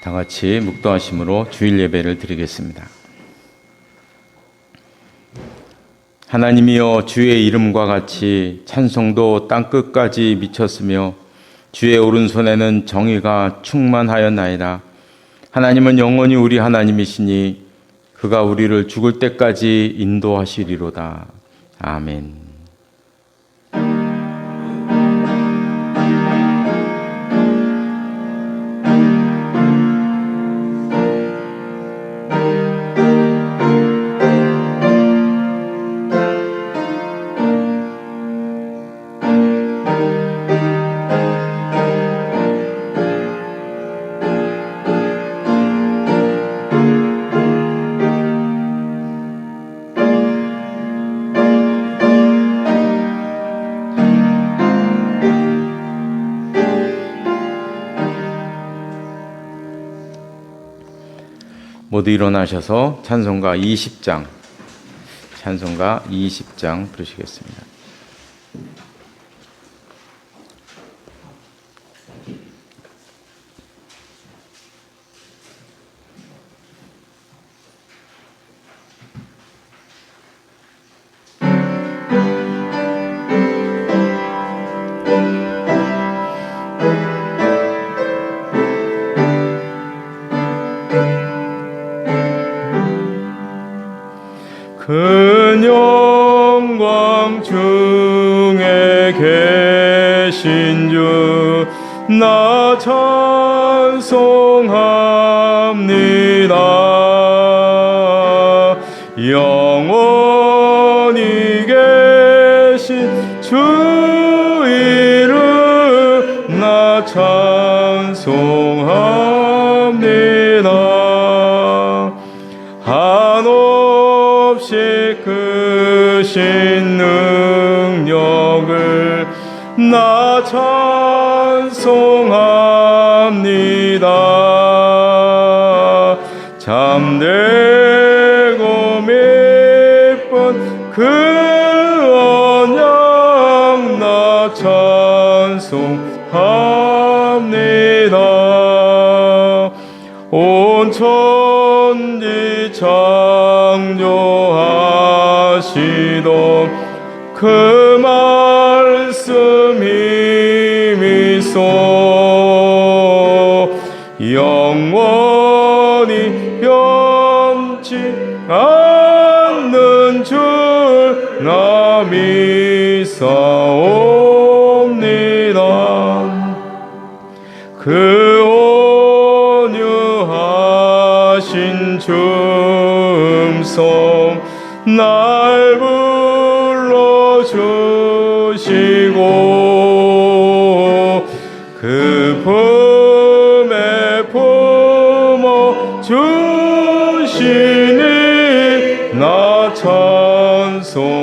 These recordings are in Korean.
다 같이 묵도하심으로 주일 예배를 드리겠습니다. 하나님이여, 주의 이름과 같이 찬송도 땅끝까지 미쳤으며 주의 오른손에는 정의가 충만하였나이다. 하나님은 영원히 우리 하나님이시니 그가 우리를 죽을 때까지 인도하시리로다. 아멘. 모두 일어나셔서 찬송가 20장 부르시겠습니다. 큰 영광 중에 계신 주 나 찬송합니다. 영원히 계신 주 이름 나 찬송합니다. 한없이 크신 능력을 나 찬송합니다. 참되고 미쁜 그 언약 나 찬송합니다. 온 천지 창조하시던 그 말씀 힘이소 영원히 변치 않는 줄 나 믿사옵니다. 그 온유하신 줌성 날 불러주시고 그 품에 품어 주시니 나 찬송합니다.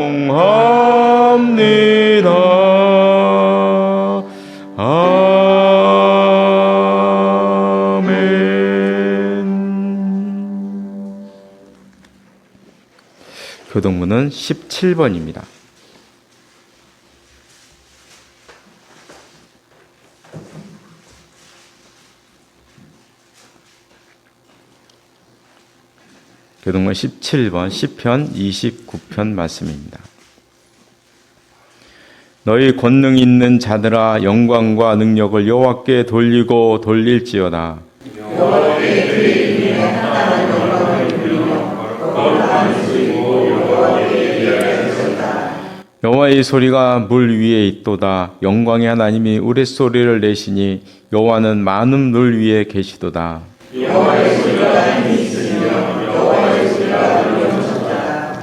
아멘. 교동문은 17번입니다. 교동문 17번 시편 29편 말씀입니다. 너희 권능 있는 자들아, 영광과 능력을 여호와께 돌리고 돌릴지어다. 여호와의 소리가 물 위에 있도다. 영광의 하나님이 우레소리를 내시니 여호와는 많은 물 위에 계시도다. 여호와의 소리가 힘이 있으며 여호와의 소리가 들려주셨다.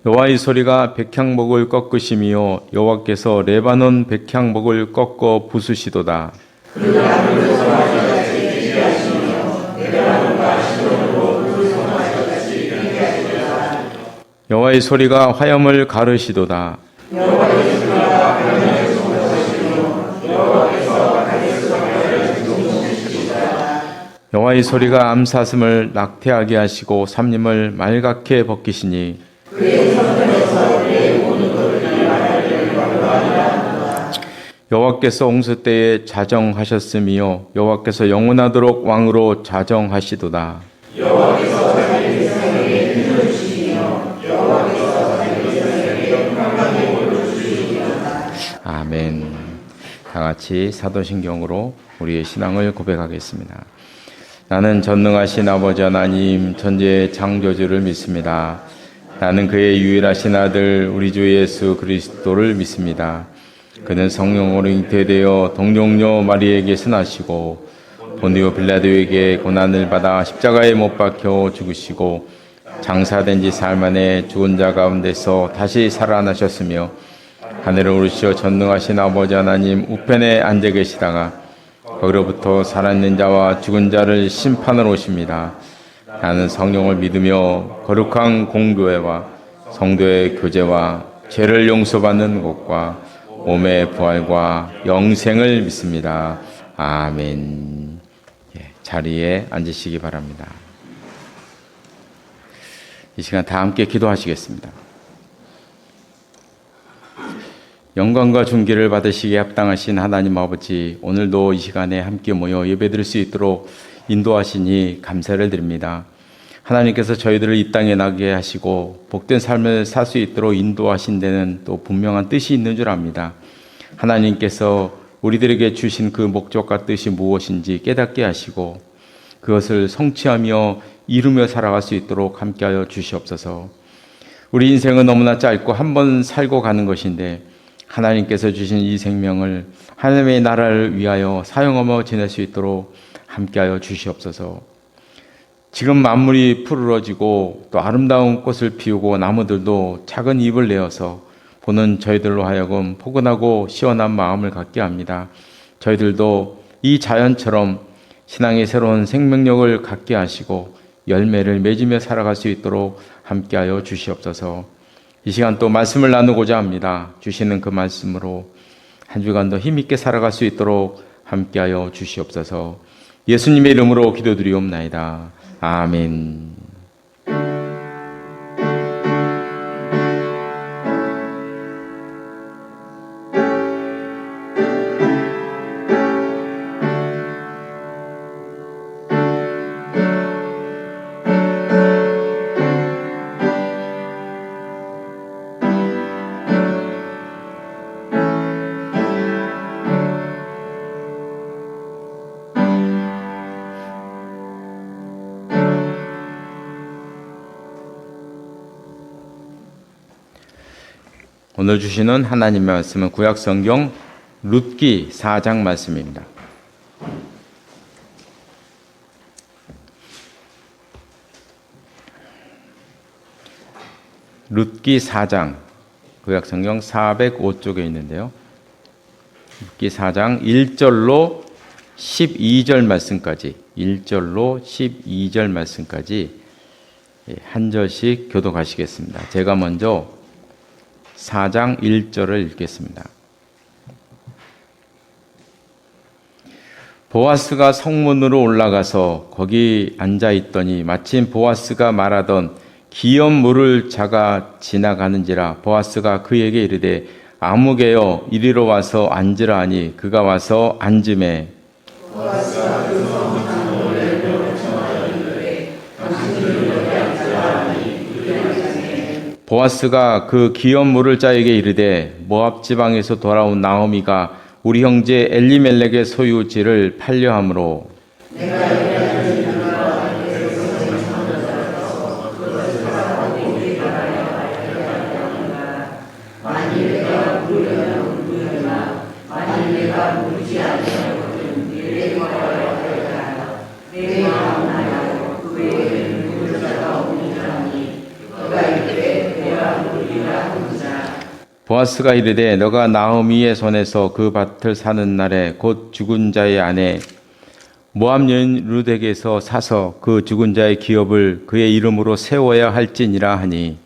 여호와의 소리가 백향목을 꺾으시며 여호와께서 레바논 백향목을 꺾어 부수시도다. 그가 물을 성하시같이 피하시며 레바논과 시돈으로 물을 성하시같이 피하시도다. 여호와의 소리가 화염을 가르시도다. 여호와의 소리가 화염을 쏟으시며 여호와께서 하늘에서 화염을 쏟으시도다. 여호와의 소리가 암사슴을 낙태하게 하시고 삼림을 말갛게 벗기시니 그의 성전에서 그의 모든 것들이 말하기를 원하노라. 여호와께서 홍수 때에 자정하셨으며 여호와께서 영원하도록 왕으로 자정하시도다. 여호와께서 자기 백성에게 힘을 주시며 여호와께서 자기 백성에게 평강의 복을 주시리로다. 아멘. 다 같이 사도신경으로 우리의 신앙을 고백하겠습니다. 나는 전능하신 아버지 하나님 천지의 창조주를 믿습니다. 나는 그의 유일하신 아들 우리 주 예수 그리스도를 믿습니다. 그는 성령으로 잉태되어 동정녀 마리에게서 나시고 본디오 빌라도에게 고난을 받아 십자가에 못 박혀 죽으시고 장사된 지 사흘 만에 죽은 자 가운데서 다시 살아나셨으며 하늘에 오르시어 전능하신 아버지 하나님 우편에 앉아 계시다가 거기로부터 살아있는 자와 죽은 자를 심판하러 오십니다. 나는 성령을 믿으며 거룩한 공교회와 성도의 교제와 죄를 용서받는 것과 몸의 부활과 영생을 믿습니다. 아멘. 자리에 앉으시기 바랍니다. 이 시간 다 함께 기도하시겠습니다. 영광과 존귀를 받으시기에 합당하신 하나님 아버지, 오늘도 이 시간에 함께 모여 예배드릴 수 있도록 인도하시니 감사를 드립니다. 하나님께서 저희들을 이 땅에 나게 하시고 복된 삶을 살 수 있도록 인도하신 데는 또 분명한 뜻이 있는 줄 압니다. 하나님께서 우리들에게 주신 그 목적과 뜻이 무엇인지 깨닫게 하시고 그것을 성취하며 이루며 살아갈 수 있도록 함께하여 주시옵소서. 우리 인생은 너무나 짧고 한 번 살고 가는 것인데 하나님께서 주신 이 생명을 하나님의 나라를 위하여 사용하며 지낼 수 있도록 함께하여 주시옵소서. 지금 만물이 푸르러지고 또 아름다운 꽃을 피우고 나무들도 작은 잎을 내어서 보는 저희들로 하여금 포근하고 시원한 마음을 갖게 합니다. 저희들도 이 자연처럼 신앙의 새로운 생명력을 갖게 하시고 열매를 맺으며 살아갈 수 있도록 함께하여 주시옵소서. 이 시간 또 말씀을 나누고자 합니다. 주시는 그 말씀으로 한 주간도 힘있게 살아갈 수 있도록 함께하여 주시옵소서. 예수님의 이름으로 기도드리옵나이다. 아멘. 오늘 주시는 하나님의 말씀은 구약성경 룻기 4장 말씀입니다. 룻기 4장, 구약성경 405쪽에 있는데요. 룻기 4장 1절로 12절 말씀까지, 1절로 12절 말씀까지 한 절씩 교독하시겠습니다. 제가 먼저 4장 1절을 읽겠습니다. 보아스가 성문으로 올라가서 거기 앉아 있더니 마침 보아스가 말하던 기업 물을 자가 지나가는지라. 보아스가 그에게 이르되 아무개여 이리로 와서 앉으라 하니 그가 와서 앉으매 보아스가 그 성문을 요청하여 이르되 당신이 여기 앉으라 하니 그를 앉으매 보아스가 그 기업 물을 자에게 이르되 모압 지방에서 돌아온 나오미가 우리 형제 엘리멜렉의 소유지를 팔려함으로 내가 여기 앉은 이유가 내게서 정하여서 그것을 사고 우리 나라에 발견하였다. 만일 내가 물으면 물으나 만일 내가 물지 아니하거든 이를 구하여 하였다. 내 마음 하여 그 외에는 물을 자가 없느냐 하니 그가 이르되 내가 물이라 하는자. 보아스가 이르되 너가 나오미의 손에서 그 밭을 사는 날에 곧 죽은 자의 아내 모압 여인 룻에게서 사서 그 죽은 자의 기업을 그의 이름으로 세워야 할지니라 하니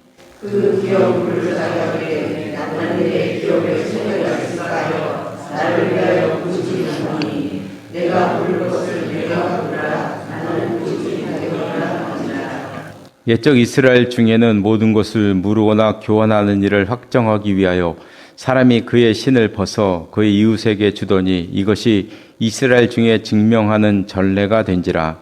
그 기업을 자격에 나는 내 기업에 소유가 있어하여 나를 위하여 부지런하니 내가 물 것을 내가 부라 나는 부지런하리라 하니라. 옛적 이스라엘 중에는 모든 것을 무르거나 교환하는 일을 확정하기 위하여 사람이 그의 신을 벗어 그의 이웃에게 주더니 이것이 이스라엘 중에 증명하는 전례가 된지라.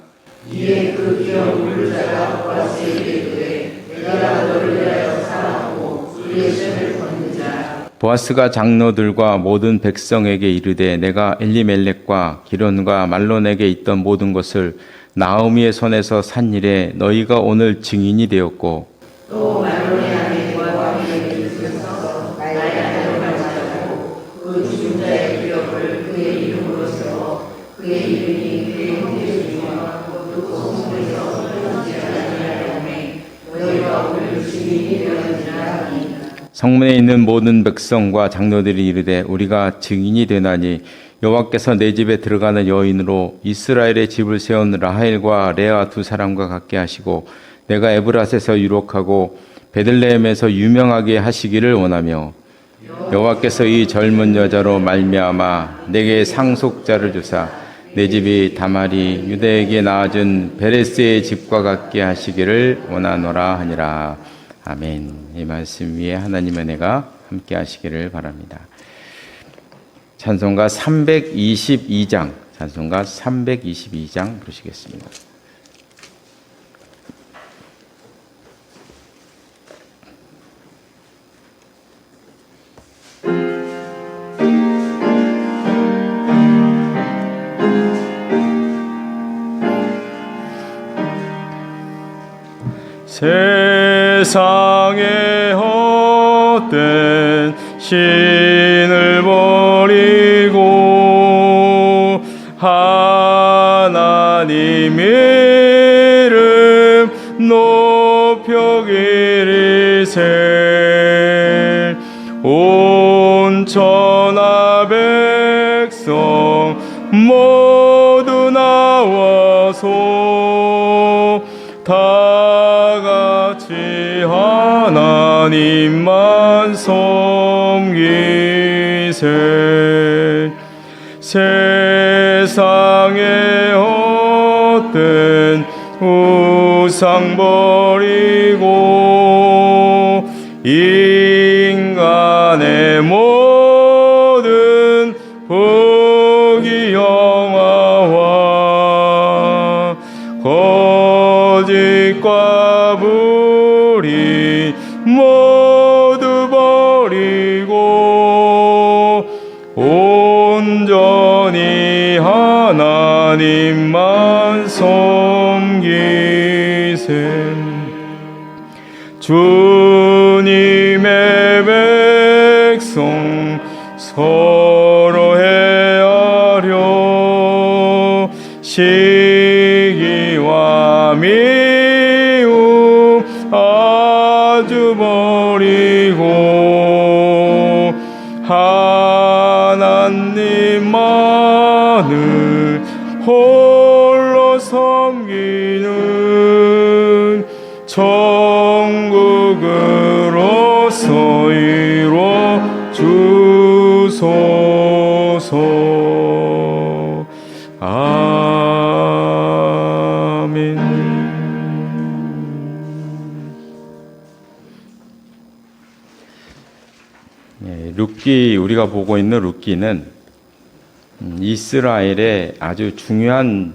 이에 그 귀한 물자가 보아스에게 이르되 내가 너를 위하여 사랑하고 우리의 신을 벗는 자. 보아스가 장로들과 모든 백성에게 이르되 내가 엘리멜렉과 기론과 말론에게 있던 모든 것을 나오미의 손에서 산 일에 너희가 오늘 증인이 되었고 또 말론의 아내와 왕에게 있어서 나의 아내를 맞이하고 그 죽은 자의 기억을 그의 이름으로 세워 그의 이름이 그의 형제 중에와 그 공성에서 끊어지지 아니하려매 너희가 오늘 증인이 되었느니라 하니. 성문에 있는 모든 백성과 장로들이 이르되 우리가 증인이 되나니 여호와께서 내 집에 들어가는 여인으로 이스라엘의 집을 세운 라헬과 레아 두 사람과 같게 하시고 내가 에브라스에서 유록하고 베들레헴에서 유명하게 하시기를 원하며 여호와께서 이 젊은 여자로 말미암아 내게 상속자를 주사 내 집이 다말이 유대에게 낳아준 베레스의 집과 같게 하시기를 원하노라 하니라. 아멘. 이 말씀 위에 하나님의 은혜가 함께 하시기를 바랍니다. 찬송가 322장, 찬송가 322장 부르시겠습니다. 세상의 헛된 신을 버리고 하나님 이름 높여 기리세. 온 천하 백성 모두 나와서 다 같이 하나님만 섬기세. 세상의 헛된 우상 버리고 인간의 모든 부귀영화와 거짓과 불의 모두 버리고 온전히 하나님만 섬기세. 주님의 백성 서로 헤아려 시기와 미움 아주 버리고 하나님만을 홀로 섬기는 천국으로서 이뤄 주소서. 아멘. 룻기, 우리가 보고 있는 룻기는 이스라엘의 아주 중요한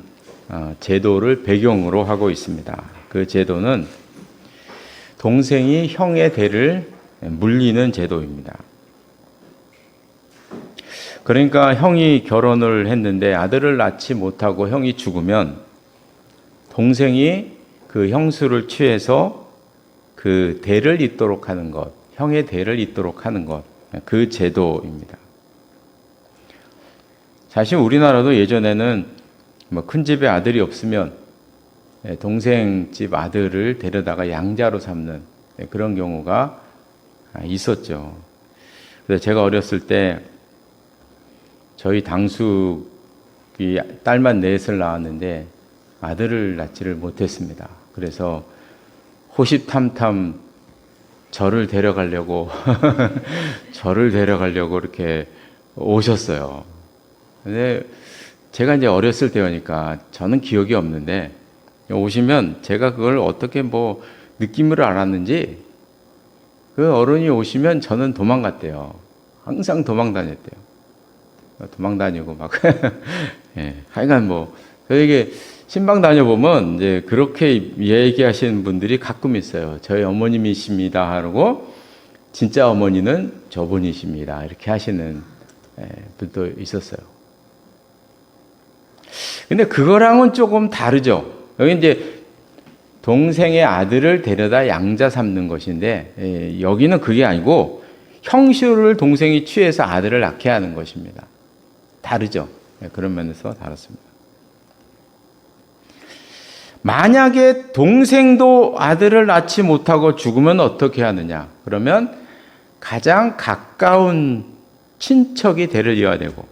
제도를 배경으로 하고 있습니다. 그 제도는 동생이 형의 대를 물리는 제도입니다. 그러니까 형이 결혼을 했는데 아들을 낳지 못하고 형이 죽으면 동생이 그 형수를 취해서 그 대를 잇도록 하는 것, 형의 대를 잇도록 하는 것, 그 제도입니다. 사실 우리나라도 예전에는 뭐 큰 집에 아들이 없으면 동생 집 아들을 데려다가 양자로 삼는 그런 경우가 있었죠. 그래서 제가 어렸을 때 저희 당숙이 딸만 넷을 낳았는데 아들을 낳지를 못했습니다. 그래서 호시탐탐 저를 데려가려고 이렇게 오셨어요. 근데 제가 이제 어렸을 때니까 저는 기억이 없는데 오시면 제가 그걸 어떻게 뭐 느낌으로 알았는지 그 어른이 오시면 저는 도망갔대요. 항상 도망 다녔대요. 도망 다니고 막 예, 하여간 뭐 저에게 신방 다녀보면 이제 그렇게 얘기하시는 분들이 가끔 있어요. 저희 어머님이십니다 하고 진짜 어머니는 저분이십니다 이렇게 하시는 분도 있었어요. 근데 그거랑은 조금 다르죠. 여기 이제 동생의 아들을 데려다 양자 삼는 것인데 여기는 그게 아니고 형수를 동생이 취해서 아들을 낳게 하는 것입니다. 다르죠. 그런 면에서 다릅니다. 만약에 동생도 아들을 낳지 못하고 죽으면 어떻게 하느냐? 그러면 가장 가까운 친척이 대를 이어야 되고,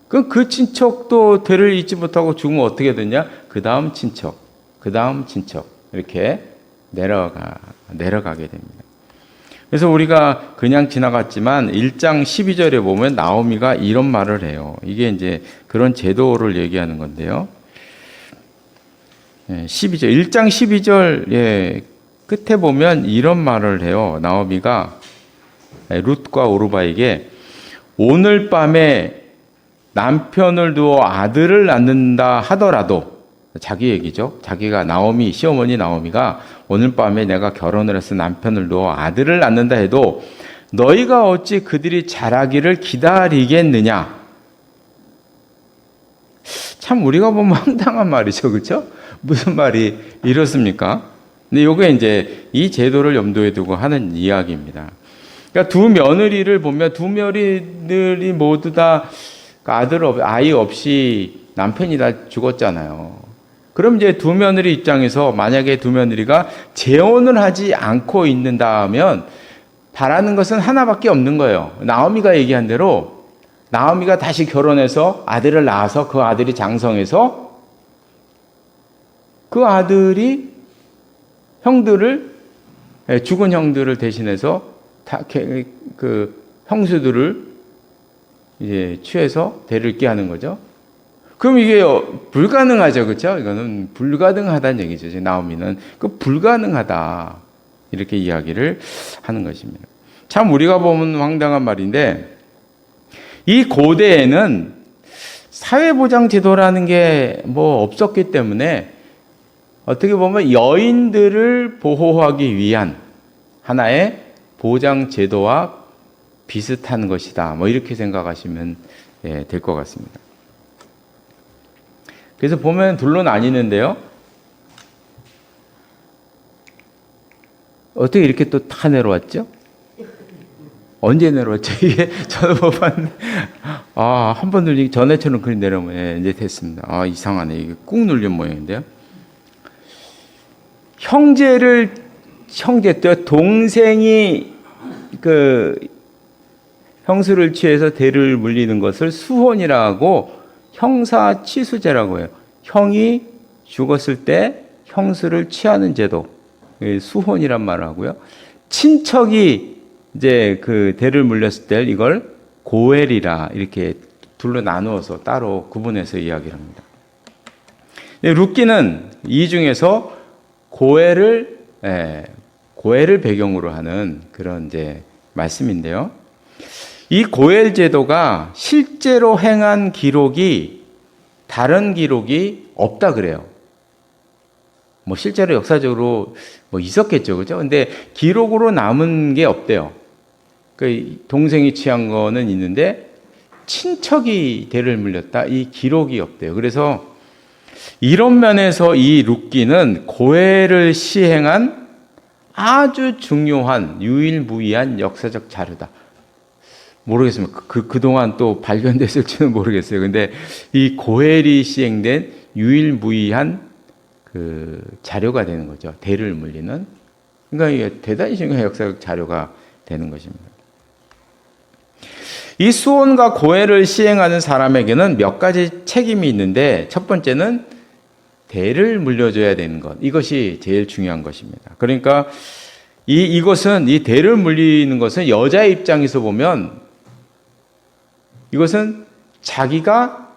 그 친척도 대를 잇지 못하고 죽으면 어떻게 되냐? 그 다음 친척, 그 다음 친척 이렇게 내려가게 됩니다. 그래서 우리가 그냥 지나갔지만 1장 12절에 보면 나오미가 이런 말을 해요. 이게 이제 그런 제도를 얘기하는 건데요. 12절, 1장 12절 끝에 보면 이런 말을 해요. 나오미가 룻과 오르바에게 오늘 밤에 남편을 두어 아들을 낳는다 하더라도, 자기 얘기죠. 자기가 나오미, 시어머니 나오미가 오늘 밤에 내가 결혼을 해서 남편을 두어 아들을 낳는다 해도 너희가 어찌 그들이 자라기를 기다리겠느냐. 참 우리가 보면 황당한 말이죠. 그렇죠? 무슨 말이 이렇습니까? 근데 요게 이제 이 제도를 염두에 두고 하는 이야기입니다. 그러니까 두 며느리를 보면 두 며느리 모두 다 아이 없이 남편이 다 죽었잖아요. 그럼 이제 두 며느리 입장에서 만약에 두 며느리가 재혼을 하지 않고 있는다면 바라는 것은 하나밖에 없는 거예요. 나오미가 얘기한 대로 나오미가 다시 결혼해서 아들을 낳아서 그 아들이 장성해서 그 아들이 죽은 형들을 대신해서 그 형수들을 이제 취해서 대를 잇게 하는 거죠. 그럼 이게 불가능하죠, 그렇죠? 이거는 불가능하다는 얘기죠. 나오미는 그 불가능하다 이렇게 이야기를 하는 것입니다. 참 우리가 보면 황당한 말인데 이 고대에는 사회보장 제도라는 게 뭐 없었기 때문에 어떻게 보면 여인들을 보호하기 위한 하나의 보장 제도와 비슷한 것이다. 뭐 이렇게 생각하시면 될 것 같습니다. 그래서 보면 둘로 나뉘는데요. 어떻게 이렇게 또 다 내려왔죠? 언제 내려왔죠? 이게 저도 못 봤는데 한 번 눌리기 전에처럼 그리 내려오면 이제 됐습니다. 이상하네. 이게 꾹 눌린 모양인데요. 동생이 그 형수를 취해서 대를 물리는 것을 수혼이라고 형사치수제라고 해요. 형이 죽었을 때 형수를 취하는 제도, 수혼이란 말을 하고요. 친척이 이제 그 대를 물렸을 때 이걸 고엘이라 이렇게 둘로 나누어서 따로 구분해서 이야기를 합니다. 룻기는 이 중에서 고엘을 배경으로 하는 그런 이제 말씀인데요. 이 고엘 제도가 실제로 행한 기록이 다른 기록이 없다 그래요. 뭐 실제로 역사적으로 뭐 있었겠죠, 그죠? 근데 기록으로 남은 게 없대요. 그 동생이 취한 거는 있는데 친척이 대를 물렸다 이 기록이 없대요. 그래서 이런 면에서 이 룻기는 고엘을 시행한 아주 중요한 유일무이한 역사적 자료다. 모르겠습니다. 그동안 또 발견됐을지는 모르겠어요. 근데 이 고엘이 시행된 유일무이한 그 자료가 되는 거죠. 대를 물리는. 그러니까 이게 대단히 중요한 역사적 자료가 되는 것입니다. 이 수혼과 고엘을 시행하는 사람에게는 몇 가지 책임이 있는데 첫 번째는 대를 물려줘야 되는 것. 이것이 제일 중요한 것입니다. 그러니까 이것은 이 대를 물리는 것은 여자의 입장에서 보면 이것은 자기가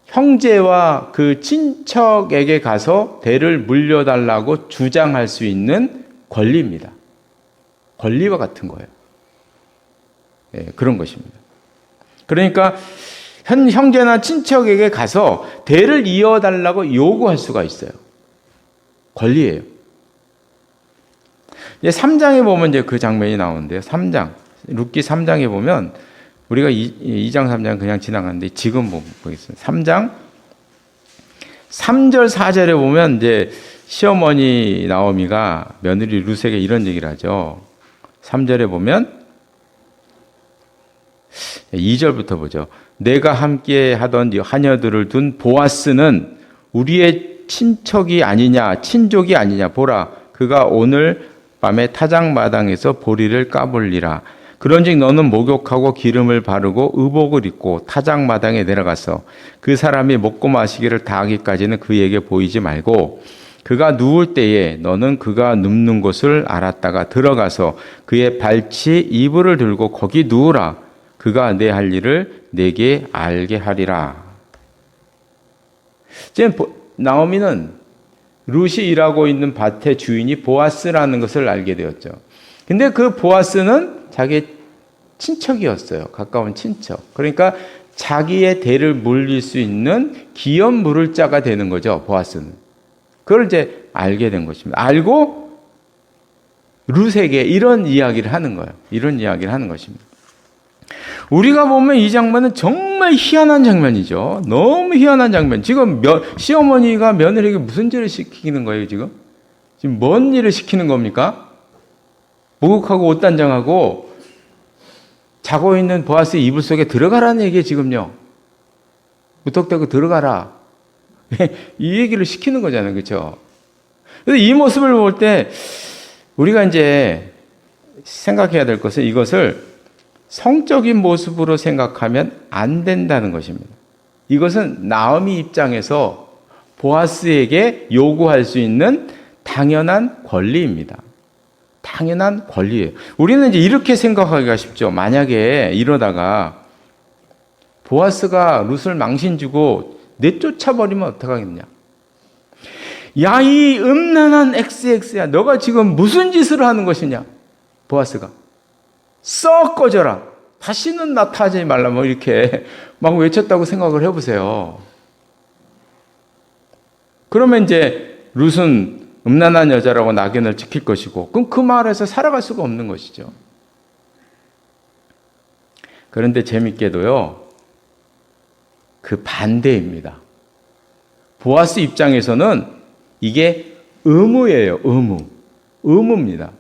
형제와 그 친척에게 가서 대를 물려달라고 주장할 수 있는 권리입니다. 권리와 같은 거예요. 그런 것입니다. 그러니까 형제나 친척에게 가서 대를 이어달라고 요구할 수가 있어요. 권리예요. 이제 3장에 보면 이제 그 장면이 나오는데요. 3장. 룻기 3장에 보면 우리가 2장, 3장 그냥 지나가는데 지금 보겠습니다. 3장 3절, 4절에 보면 이제 시어머니 나오미가 며느리 룻에게 이런 얘기를 하죠. 3절에 보면 2절부터 보죠. 내가 함께 하던 하녀들을 둔 보아스는 우리의 친척이 아니냐, 친족이 아니냐. 보라, 그가 오늘 밤에 타작마당에서 보리를 까불리라. 그런즉 너는 목욕하고 기름을 바르고 의복을 입고 타작마당에 내려가서 그 사람이 먹고 마시기를 다하기까지는 그에게 보이지 말고 그가 누울 때에 너는 그가 눕는 곳을 알았다가 들어가서 그의 발치 이불을 들고 거기 누우라. 그가 내 할 일을 내게 알게 하리라. 지금 나오미는 룻이 일하고 있는 밭의 주인이 보아스라는 것을 알게 되었죠. 근데 그 보아스는 자기의 친척이었어요. 가까운 친척. 그러니까 자기의 대를 물릴 수 있는 기업 물을 자가 되는 거죠. 보아스는. 그걸 이제 알게 된 것입니다. 알고 룻에게 이런 이야기를 하는 거예요. 이런 이야기를 하는 것입니다. 우리가 보면 이 장면은 정말 희한한 장면이죠. 너무 희한한 장면. 지금 시어머니가 며느리에게 무슨 죄를 시키는 거예요, 지금? 지금 뭔 일을 시키는 겁니까? 목욕하고 옷 단장하고 자고 있는 보아스의 이불 속에 들어가라는 얘기예요, 지금요. 무턱대고 들어가라. 이 얘기를 시키는 거잖아요, 그렇죠? 그래서 이 모습을 볼 때 우리가 이제 생각해야 될 것은 이것을 성적인 모습으로 생각하면 안 된다는 것입니다. 이것은 나오미 입장에서 보아스에게 요구할 수 있는 당연한 권리입니다. 당연한 권리예요. 우리는 이제 이렇게 생각하기가 쉽죠. 만약에 이러다가 보아스가 룻을 망신 주고 내쫓아버리면 어떡하겠냐. 야, 이 음란한 XX야. 너가 지금 무슨 짓을 하는 것이냐. 보아스가. 썩 꺼져라. 다시는 나타나지 말라. 뭐 이렇게 막 외쳤다고 생각을 해보세요. 그러면 이제 룻은 음란한 여자라고 낙연을 지킬 것이고, 그럼 그 마을에서 살아갈 수가 없는 것이죠. 그런데 재밌게도요, 그 반대입니다. 보아스 입장에서는 이게 의무예요, 의무. 의무입니다.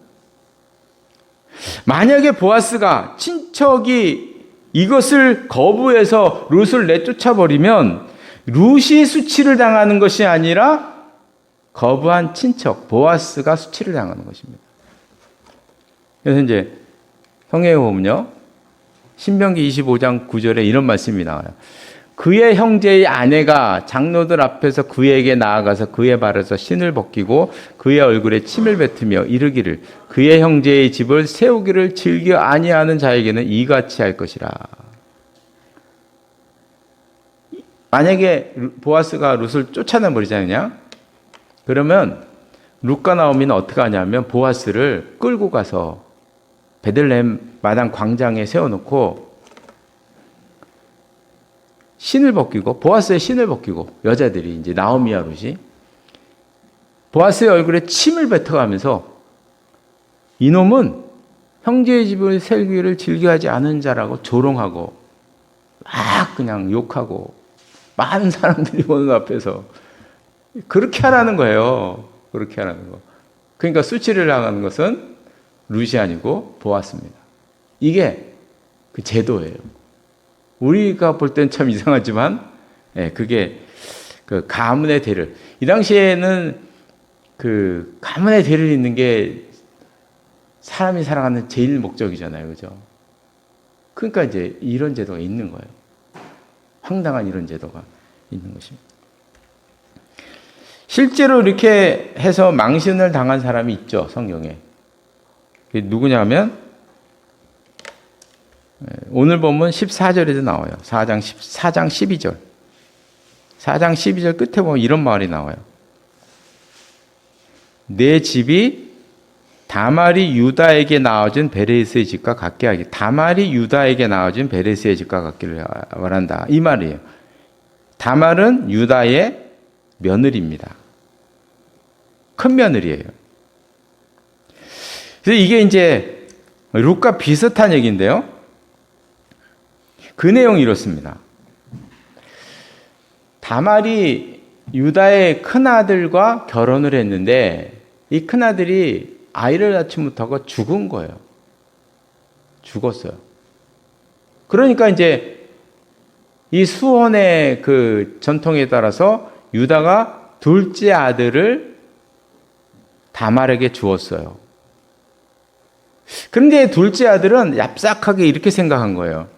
만약에 보아스가 친척이 이것을 거부해서 룻을 내쫓아버리면 룻이 수치를 당하는 것이 아니라 거부한 친척 보아스가 수치를 당하는 것입니다. 그래서 이제 성경에 보면요, 신명기 25장 9절에 이런 말씀이 나와요. 그의 형제의 아내가 장로들 앞에서 그에게 나아가서 그의 발에서 신을 벗기고 그의 얼굴에 침을 뱉으며 이르기를 그의 형제의 집을 세우기를 즐겨 아니하는 자에게는 이같이 할 것이라. 만약에 보아스가 룻을 쫓아내버리잖아요. 그러면 룻과 나오미는 어떻게 하냐면 보아스를 끌고 가서 베들레헴 마당 광장에 세워놓고 신을 벗기고, 보아스의 신을 벗기고, 여자들이 이제 나오미와 룻이 보아스의 얼굴에 침을 뱉어가면서 이놈은 형제의 집을 세우기를 즐겨하지 않은 자라고 조롱하고 막 그냥 욕하고 많은 사람들이 보는 앞에서 그렇게 하라는 거예요. 그렇게 하라는 거. 그러니까 수치를 당하는 것은 룻이 아니고 보아스입니다. 이게 그 제도예요. 우리가 볼 땐 참 이상하지만, 그게 그 가문의 대를, 이 당시에는 그 가문의 대를 잇는 게 사람이 살아가는 제일 목적이잖아요, 그죠? 그러니까 이제 이런 제도가 있는 거예요. 황당한 이런 제도가 있는 것입니다. 실제로 이렇게 해서 망신을 당한 사람이 있죠, 성경에. 그게 누구냐면 오늘 보면 14절에도 나와요. 4장 12절. 4장 12절 끝에 보면 이런 말이 나와요. 내 집이 다말이 유다에게 낳아준 베레스의 집과 같게 하기. 다말이 유다에게 낳아준 베레스의 집과 같기를 말한다. 이 말이에요. 다말은 유다의 며느리입니다. 큰 며느리예요. 그래서 이게 이제 룻과 비슷한 얘기인데요. 그 내용이 이렇습니다. 다말이 유다의 큰아들과 결혼을 했는데 이 큰아들이 아이를 낳지 못하고 죽은 거예요. 죽었어요. 그러니까 이제 이 수혼의 그 전통에 따라서 유다가 둘째 아들을 다말에게 주었어요. 그런데 둘째 아들은 얍삭하게 이렇게 생각한 거예요.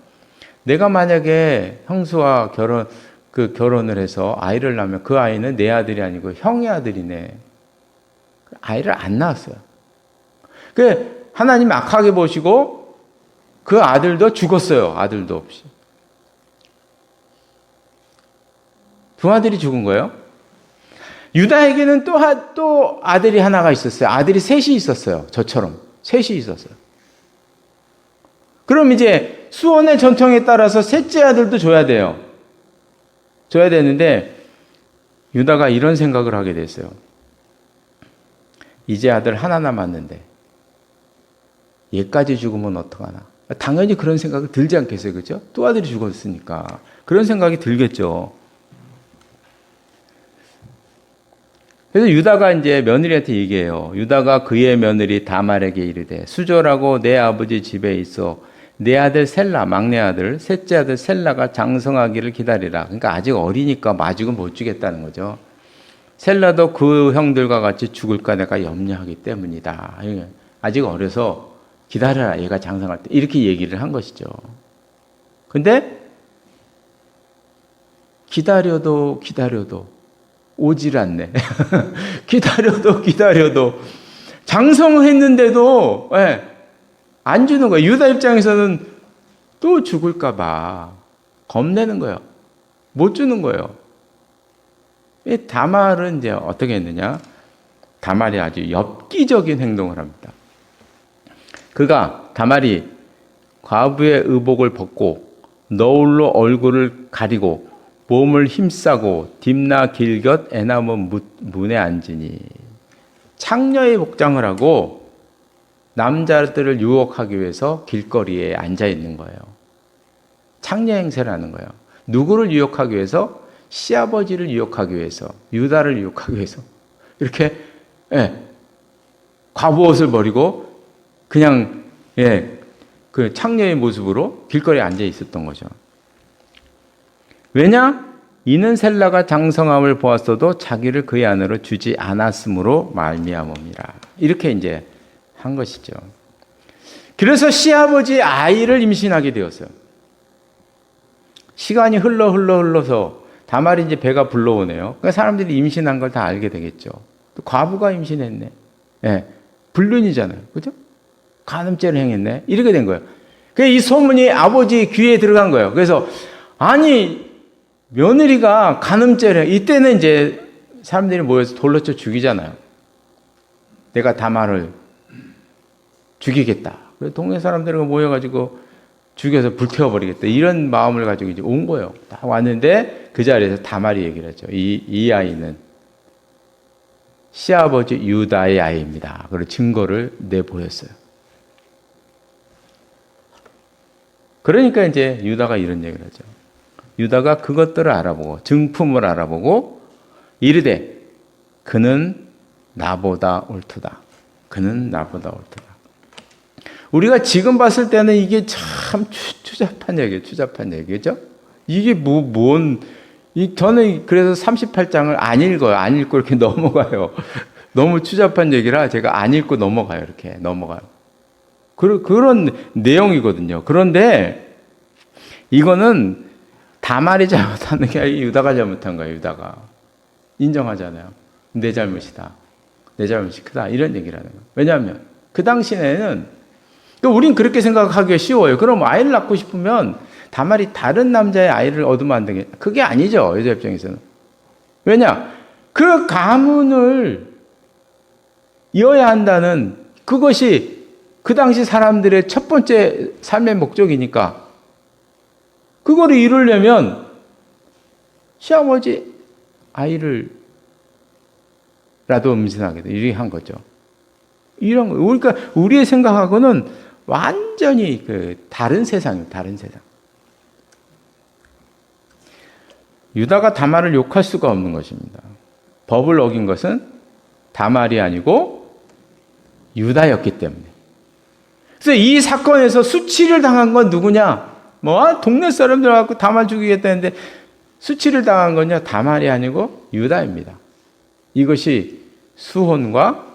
내가 만약에 형수와 결혼을 해서 아이를 낳으면 그 아이는 내 아들이 아니고 형의 아들이네. 아이를 안 낳았어요. 그 하나님 악하게 보시고 그 아들도 죽었어요. 아들도 없이. 두 아들이 죽은 거예요. 유다에게는 또 아들이 하나가 있었어요. 아들이 셋이 있었어요. 저처럼 셋이 있었어요. 그럼 이제 수혼의 전통에 따라서 셋째 아들도 줘야 돼요. 줘야 되는데 유다가 이런 생각을 하게 됐어요. 이제 아들 하나 남았는데 얘까지 죽으면 어떡하나. 당연히 그런 생각이 들지 않겠어요. 그렇죠? 또 아들이 죽었으니까 그런 생각이 들겠죠. 그래서 유다가 이제 며느리한테 얘기해요. 유다가 그의 며느리 다말에게 이르되 수절하고 내 아버지 집에 있어 내 아들 셀라 막내 아들 셋째 아들 셀라가 장성하기를 기다리라. 그러니까 아직 어리니까 마죽은 못 주겠다는 거죠. 셀라도 그 형들과 같이 죽을까 내가 염려하기 때문이다. 아직 어려서 기다려라. 얘가 장성할 때 이렇게 얘기를 한 것이죠. 근데 기다려도 오질 않네. 기다려도 장성했는데도 안 주는 거예요. 유다 입장에서는 또 죽을까 봐 겁내는 거예요. 못 주는 거예요. 다말은 이제 어떻게 했느냐? 다말이 아주 엽기적인 행동을 합니다. 다말이 과부의 의복을 벗고 너울로 얼굴을 가리고 몸을 힘싸고 딥나 길곁 애나무 문에 앉으니 창녀의 복장을 하고 남자들을 유혹하기 위해서 길거리에 앉아 있는 거예요. 창녀 행세를 하는 거예요. 누구를 유혹하기 위해서? 시아버지를 유혹하기 위해서, 유다를 유혹하기 위해서 이렇게 과부옷을 버리고 그냥 그 창녀의 모습으로 길거리에 앉아 있었던 거죠. 왜냐? 이는 셀라가 장성함을 보았어도 자기를 그의 아내로 주지 않았으므로 말미암음이라. 이렇게 이제 한 것이죠. 그래서 시아버지 아이를 임신하게 되었어요. 시간이 흘러서 다말이 이제 배가 불러오네요. 그러니까 사람들이 임신한 걸 다 알게 되겠죠. 또 과부가 임신했네. 불륜이잖아요. 그죠? 간음죄를 행했네. 이렇게 된 거예요. 이 소문이 아버지 귀에 들어간 거예요. 그래서 아니 며느리가 간음죄를 이때는 이제 사람들이 모여서 돌로 쳐 죽이잖아요. 내가 다말을 죽이겠다. 그래서 동네 사람들이 모여가지고 죽여서 불태워버리겠다. 이런 마음을 가지고 이제 온 거예요. 딱 왔는데 그 자리에서 다말이 얘기를 했죠. 이 아이는 시아버지 유다의 아이입니다. 그리고 증거를 내보였어요. 그러니까 이제 유다가 이런 얘기를 하죠. 유다가 그것들을 알아보고 증품을 알아보고 이르되 그는 나보다 옳도다. 그는 나보다 옳도다. 우리가 지금 봤을 때는 이게 참 추잡한 얘기예요. 추잡한 얘기죠. 이게 저는 그래서 38장을 안 읽어요. 안 읽고 이렇게 넘어가요. 너무 추잡한 얘기라 제가 안 읽고 넘어가요. 이렇게 넘어가요. 그런 내용이거든요. 그런데 이거는 다말이 잘못하는 게 아니라 유다가 잘못한 거예요. 유다가. 인정하잖아요. 내 잘못이다. 내 잘못이 크다. 이런 얘기를 하는 거예요. 왜냐하면 그 당시에는 우린 그렇게 생각하기가 쉬워요. 그럼 아이를 낳고 싶으면 다말이 다른 남자의 아이를 얻으면 안 되겠다. 그게 아니죠. 여자 입장에서는. 왜냐? 그 가문을 이어야 한다는 그것이 그 당시 사람들의 첫 번째 삶의 목적이니까 그거를 이루려면 시아버지 아이를 라도 음신하게 돼. 이렇게 한 거죠. 이런 거. 그러니까 우리의 생각하고는 완전히 다른 세상이에요. 다른 세상. 유다가 다말을 욕할 수가 없는 것입니다. 법을 어긴 것은 다말이 아니고 유다였기 때문에. 그래서 이 사건에서 수치를 당한 건 누구냐? 동네 사람들 갖고 다말 죽이겠다는데 수치를 당한 건요, 다말이 아니고 유다입니다. 이것이 수혼과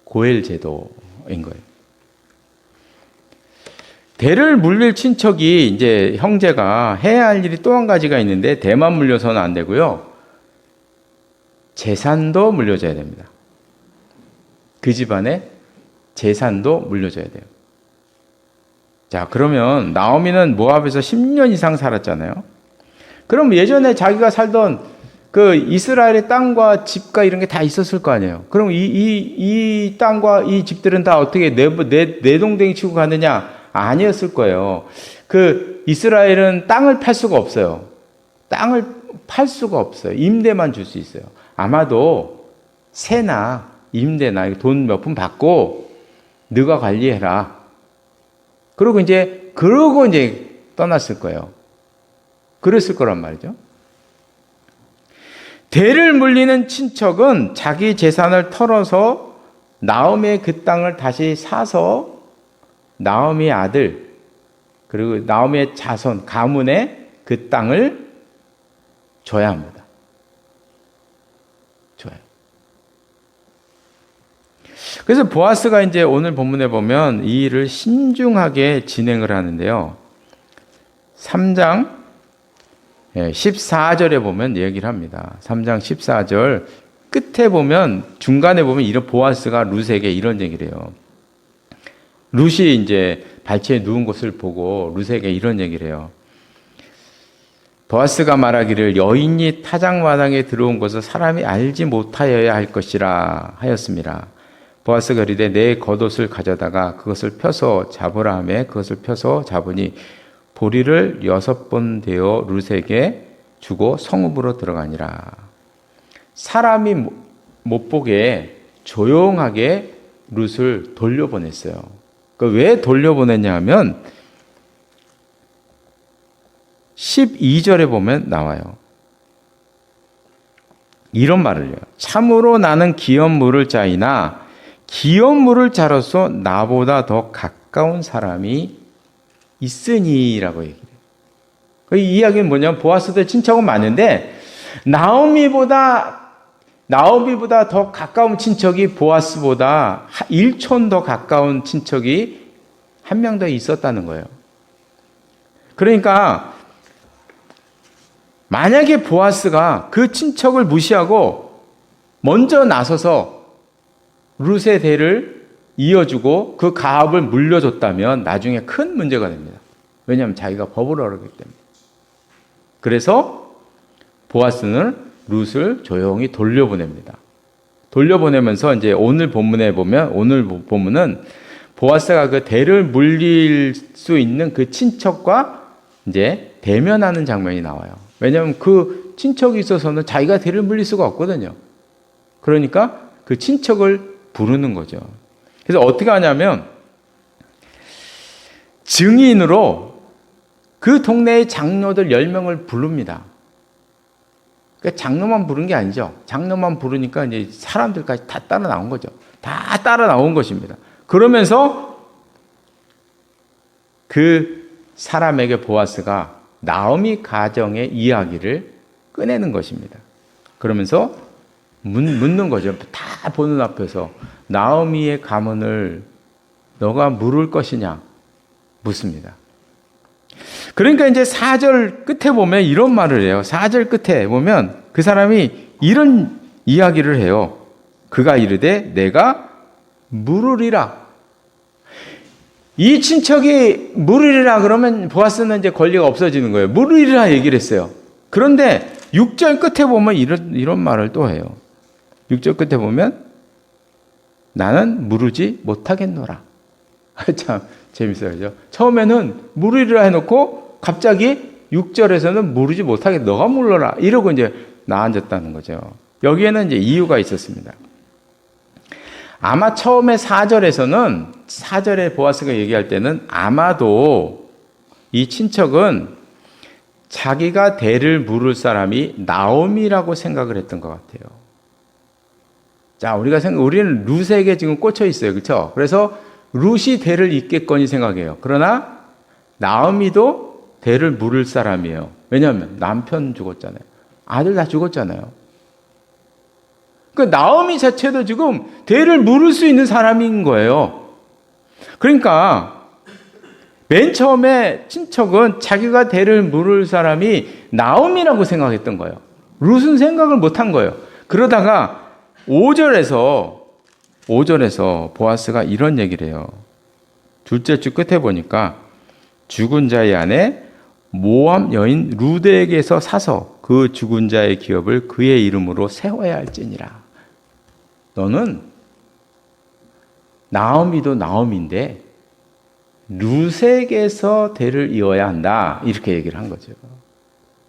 고엘 제도인 거예요. 대를 물릴 친척이 이제 형제가 해야 할 일이 또 한 가지가 있는데 대만 물려서는 안 되고요. 재산도 물려줘야 됩니다. 그 집안에 재산도 물려줘야 돼요. 자, 그러면 나오미는 모압에서 10년 이상 살았잖아요. 그럼 예전에 자기가 살던 그 이스라엘의 땅과 집과 이런 게 다 있었을 거 아니에요. 그럼 이 땅과 이 집들은 다 어떻게 내동댕이 치고 가느냐? 아니었을 거예요. 그 이스라엘은 땅을 팔 수가 없어요. 땅을 팔 수가 없어요. 임대만 줄 수 있어요. 아마도 세나 임대나 돈 몇 푼 받고 너가 관리해라. 그러고 이제 떠났을 거예요. 그랬을 거란 말이죠. 대를 물리는 친척은 자기 재산을 털어서 나오미의 그 땅을 다시 사서 나오미의 아들 그리고 나오미의 자손 가문에 그 땅을 줘야 합니다. 줘요. 그래서 보아스가 이제 오늘 본문에 보면 이 일을 신중하게 진행을 하는데요. 3장 14절에 보면 얘기를 합니다. 3장 14절 끝에 보면 중간에 보면 이런 보아스가 룻에게 이런 얘기를 해요. 룻이 이제 발치에 누운 것을 보고 룻에게 이런 얘기를 해요. 보아스가 말하기를 여인이 타작마당에 들어온 것을 사람이 알지 못하여야 할 것이라 하였습니다. 보아스가 이르되 내 겉옷을 가져다가 그것을 펴서 잡으라 하매 그것을 펴서 잡으니 보리를 6번 되어 룻에게 주고 성읍으로 들어가니라. 사람이 못 보게 조용하게 룻을 돌려보냈어요. 왜 돌려보냈냐 하면 12절에 보면 나와요. 이런 말을 해요. 참으로 나는 기업 물을 자이나 기업 물을 자로서 나보다 더 가까운 사람이 있으니라고 얘기해요. 이 이야기는 뭐냐면 보아스의 친척은 많은데 나오미보다 더 가까운 친척이 보아스보다 1촌 더 가까운 친척이 한 명 더 있었다는 거예요. 그러니까 만약에 보아스가 그 친척을 무시하고 먼저 나서서 룻의 대를 이어주고 그 가업을 물려줬다면 나중에 큰 문제가 됩니다. 왜냐하면 자기가 법을 어겼기 때문에. 그래서 보아스는 룻을 조용히 돌려보냅니다. 돌려보내면서 이제 오늘 본문은 보아스가 그 대를 물릴 수 있는 그 친척과 이제 대면하는 장면이 나와요. 왜냐하면 그 친척이 있어서는 자기가 대를 물릴 수가 없거든요. 그러니까 그 친척을 부르는 거죠. 그래서 어떻게 하냐면 증인으로 그 동네의 장로들 10명을 부릅니다. 그러니까 장로만 부른 게 아니죠. 장로만 부르니까 이제 사람들까지 다 따라 나온 거죠. 다 따라 나온 것입니다. 그러면서 그 사람에게 보아스가 나오미 가정의 이야기를 꺼내는 것입니다. 그러면서 묻는 거죠. 다 보는 앞에서 나오미의 가문을 너가 물을 것이냐 묻습니다. 그러니까 이제 4절 끝에 보면 이런 말을 해요. 4절 끝에 보면 그 사람이 이런 이야기를 해요. 그가 이르되 내가 물으리라. 이 친척이 물으리라 그러면 보아스는 이제 권리가 없어지는 거예요. 물으리라 얘기를 했어요. 그런데 6절 끝에 보면 이런 말을 또 해요. 6절 끝에 보면 나는 무르지 못하겠노라. 참 재밌어요. 그죠? 처음에는 무르리라 해놓고 갑자기 6절에서는 무르지 못하겠다. 너가 물러라. 이러고 이제 나앉았다는 거죠. 여기에는 이제 이유가 있었습니다. 아마 처음에 4절에 보아스가 얘기할 때는 아마도 이 친척은 자기가 대를 물을 사람이 나오미라고 생각을 했던 것 같아요. 자, 우리는 룻에게 지금 꽂혀 있어요. 그렇죠? 그래서 룻이 대를 잇겠거니 생각해요. 그러나 나오미도 대를 물을 사람이에요. 왜냐하면 남편 죽었잖아요. 아들 다 죽었잖아요. 그 나오미 자체도 지금 대를 물을 수 있는 사람인 거예요. 그러니까 맨 처음에 친척은 자기가 대를 물을 사람이 나오미라고 생각했던 거예요. 룻은 생각을 못한 거예요. 그러다가 5절에서 보아스가 이런 얘기를 해요. 둘째 주 끝에 보니까 죽은 자의 아내 모압 여인 룻에게서 사서 그 죽은 자의 기업을 그의 이름으로 세워야 할지니라. 너는 나오미도 나오미인데 룻에게서 대를 이어야 한다. 이렇게 얘기를 한 거죠.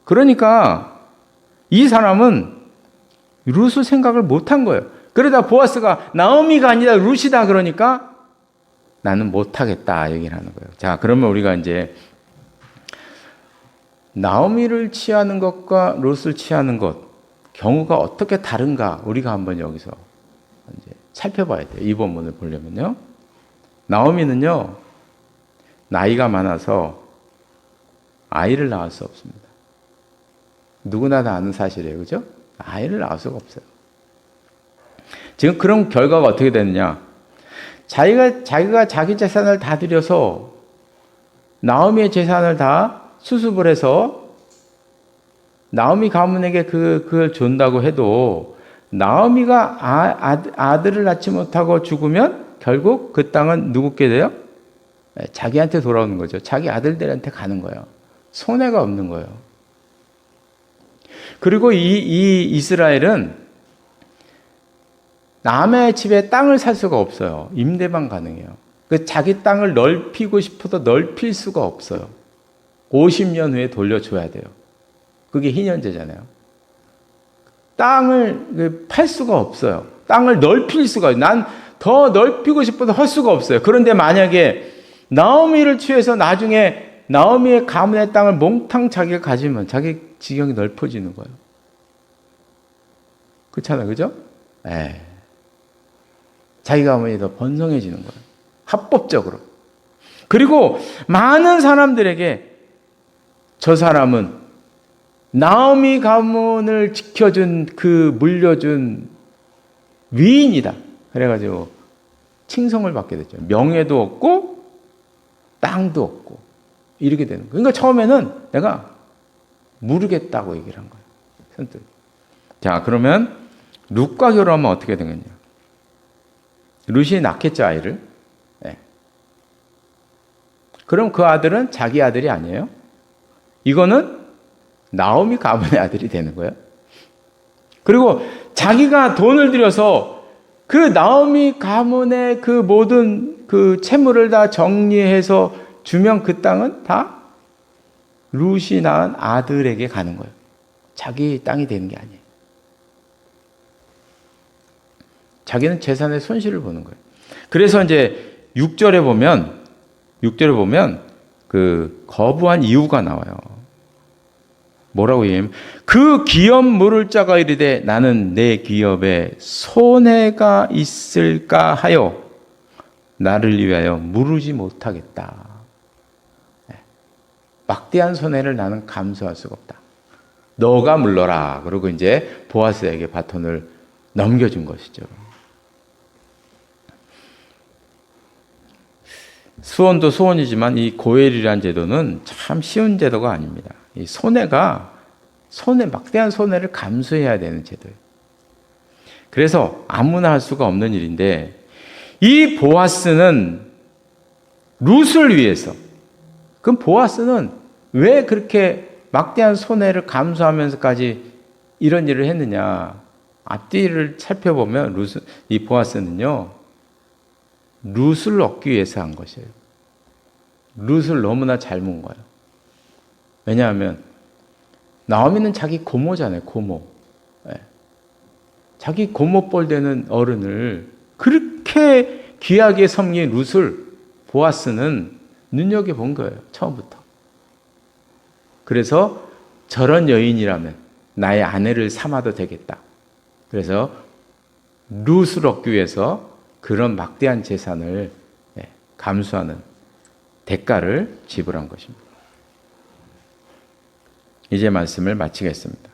그러니까 이 사람은 룻을 생각을 못한 거예요. 그러다 보아스가 나오미가 아니라 룻이다 그러니까 나는 못하겠다 얘기를 하는 거예요. 자, 그러면 우리가 이제 나오미를 취하는 것과 룻을 취하는 것 경우가 어떻게 다른가 우리가 한번 여기서 이제 살펴봐야 돼요. 이 본문을 보려면요. 나오미는요. 나이가 많아서 아이를 낳을 수 없습니다. 누구나 다 아는 사실이에요. 그죠? 아이를 낳을 수가 없어요. 지금 그런 결과가 어떻게 되느냐. 자기가 자기 재산을 다 들여서 나오미의 재산을 다 수습을 해서 나오미 가문에게 그걸 준다고 해도 나오미가 아들을 낳지 못하고 죽으면 결국 그 땅은 누구께 돼요? 자기한테 돌아오는 거죠. 자기 아들들한테 가는 거예요. 손해가 없는 거예요. 그리고 이 이스라엘은 남의 집에 땅을 살 수가 없어요. 임대만 가능해요. 자기 땅을 넓히고 싶어도 넓힐 수가 없어요. 50년 후에 돌려줘야 돼요. 그게 희년제잖아요. 땅을 팔 수가 없어요. 땅을 넓힐 수가, 난 더 넓히고 싶어도 할 수가 없어요. 그런데 만약에 나오미를 취해서 나중에 나오미의 가문의 땅을 몽땅 자기가 가지면 자기 지경이 넓어지는 거예요. 그렇잖아요. 그죠? 자기 가문이 더 번성해지는 거예요. 합법적으로. 그리고 많은 사람들에게 저 사람은 나오미 가문을 지켜준 물려준 위인이다. 그래가지고 칭송을 받게 됐죠. 명예도 없고 땅도 없고 이렇게 되는 거예요. 그러니까 처음에는 내가 모르겠다고 얘기를 한 거예요. 선뜻. 자, 그러면 룻과 결혼하면 어떻게 되겠냐? 룻이 낳겠죠, 아이를. 네. 그럼 그 아들은 자기 아들이 아니에요? 이거는 나오미 가문의 아들이 되는 거예요. 그리고 자기가 돈을 들여서 그 나오미 가문의 그 모든 그 채무를 다 정리해서 주면 그 땅은 다 룻이 낳은 아들에게 가는 거예요. 자기 땅이 되는 게 아니에요. 자기는 재산의 손실을 보는 거예요. 그래서 이제 6절에 보면 그 거부한 이유가 나와요. 뭐라고 얘기하면 그 기업 물을 자가 이르되 나는 내 기업에 손해가 있을까 하여 나를 위하여 물으지 못하겠다. 막대한 손해를 나는 감수할 수가 없다. 너가 물러라. 그리고 이제 보아스에게 바톤을 넘겨준 것이죠. 수원도 수원이지만 이 고엘이라는 제도는 참 쉬운 제도가 아닙니다. 이 막대한 손해를 감수해야 되는 제도예요. 그래서 아무나 할 수가 없는 일인데 이 보아스는 룻을 위해서, 그럼 보아스는 왜 그렇게 막대한 손해를 감수하면서까지 이런 일을 했느냐? 앞뒤를 살펴보면 이 보아스는요, 룻을 얻기 위해서 한 것이에요. 룻을 너무나 잘 본 거예요. 왜냐하면 나오미는 자기 고모잖아요. 고모. 네. 자기 고모뻘 되는 어른을 그렇게 귀하게 섬긴 룻을 보아스는 눈여겨본 거예요. 처음부터. 그래서 저런 여인이라면 나의 아내를 삼아도 되겠다. 그래서 룻을 얻기 위해서 그런 막대한 재산을 감수하는 대가를 지불한 것입니다. 이제 말씀을 마치겠습니다.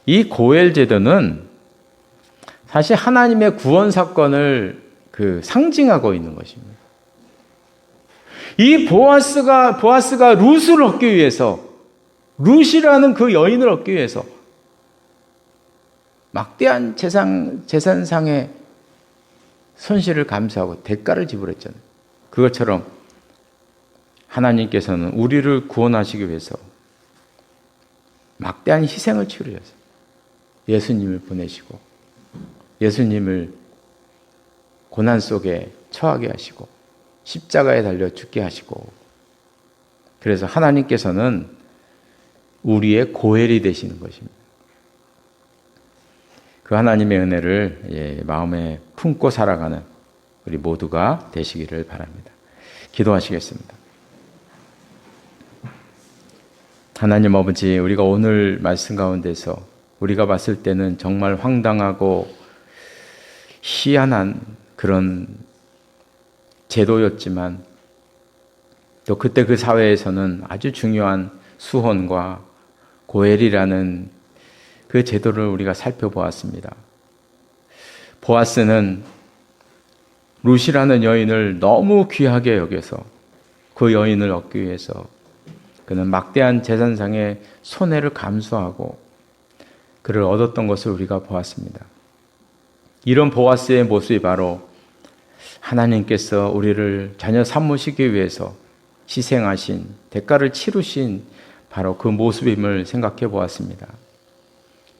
이 고엘 제도는 사실 하나님의 구원 사건을 상징하고 있는 것입니다. 이 보아스가 룻을 얻기 위해서, 룻이라는 그 여인을 얻기 위해서 막대한 재산상의 손실을 감수하고 대가를 지불했잖아요. 그것처럼 하나님께서는 우리를 구원하시기 위해서 막대한 희생을 치르셔서 예수님을 보내시고 예수님을 고난 속에 처하게 하시고 십자가에 달려 죽게 하시고, 그래서 하나님께서는 우리의 고엘이 되시는 것입니다. 그 하나님의 은혜를 마음에 품고 살아가는 우리 모두가 되시기를 바랍니다. 기도하시겠습니다. 하나님 아버지, 우리가 오늘 말씀 가운데서 우리가 봤을 때는 정말 황당하고 희한한 그런 제도였지만 또 그때 그 사회에서는 아주 중요한 수혼과 고엘이라는 그 제도를 우리가 살펴보았습니다. 보아스는 룻이라는 여인을 너무 귀하게 여겨서 그 여인을 얻기 위해서 그는 막대한 재산상의 손해를 감수하고 그를 얻었던 것을 우리가 보았습니다. 이런 보아스의 모습이 바로 하나님께서 우리를 자녀 삼으시기 위해서 희생하신, 대가를 치르신 바로 그 모습임을 생각해 보았습니다.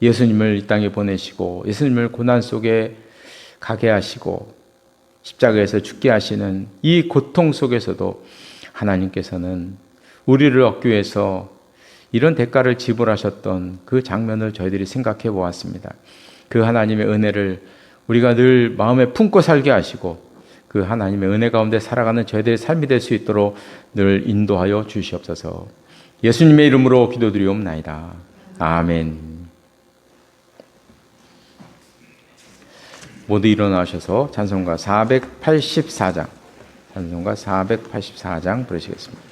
예수님을 이 땅에 보내시고 예수님을 고난 속에 가게 하시고 십자가에서 죽게 하시는 이 고통 속에서도 하나님께서는 우리를 얻기 위해서 이런 대가를 지불하셨던 그 장면을 저희들이 생각해 보았습니다. 그 하나님의 은혜를 우리가 늘 마음에 품고 살게 하시고 그 하나님의 은혜 가운데 살아가는 저희들의 삶이 될 수 있도록 늘 인도하여 주시옵소서. 예수님의 이름으로 기도드리옵나이다. 아멘. 모두 일어나셔서 찬송가 484장, 찬송가 484장 부르시겠습니다.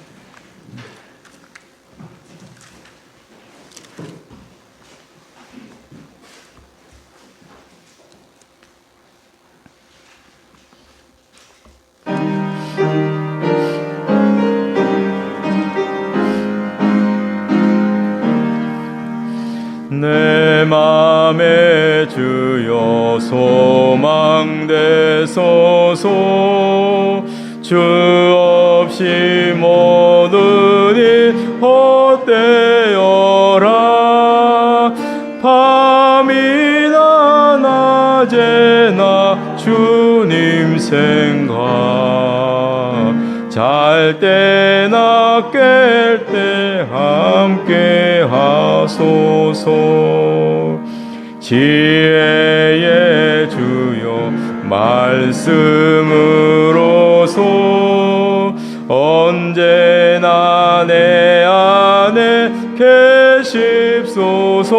내 맘에 주여 소망되소서. 주 없이 모든 일 헛되어라. 밤이나 낮에나 주님 생각, 잘 때나 깰 때 함께 하소서. 지혜의 주여 말씀으로서 언제나 내 안에 계십소서.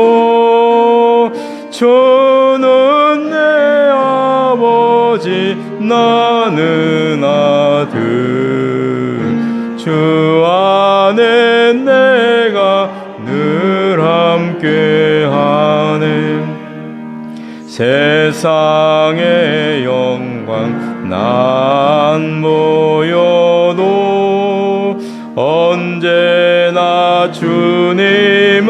주는 내 아버지 나는 아들, 주 안에 내가 늘 함께하네. 세상의 영광 난 보여도 언제나 주님은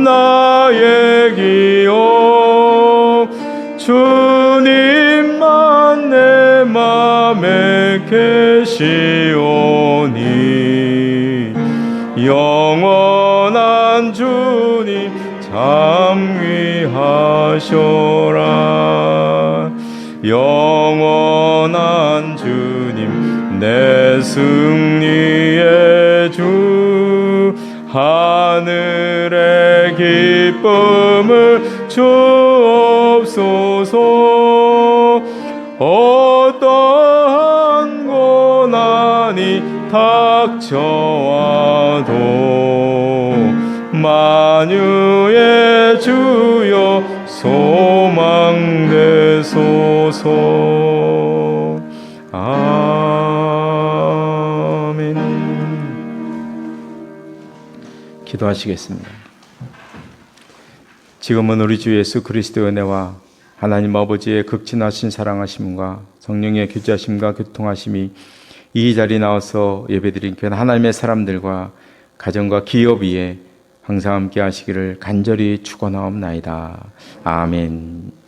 나의 기억. 주님만 내 맘에 계시오니 영원한 주님 참 귀하셔라. 영원한 주님 내 승리의 주 하늘의 기쁨을 주옵소서. 어떠한 고난이 닥쳐와도 만유의 주여 소망되소서. 아멘. 기도하시겠습니다. 지금은 우리 주 예수 그리스도의 은혜와 하나님 아버지의 극진하신 사랑하심과 성령의 교제하심과 교통하심이 이 자리에 나와서 예배드린 하나님의 사람들과 가정과 기업 위에 항상 함께 하시기를 간절히 축원하옵나이다. 아멘.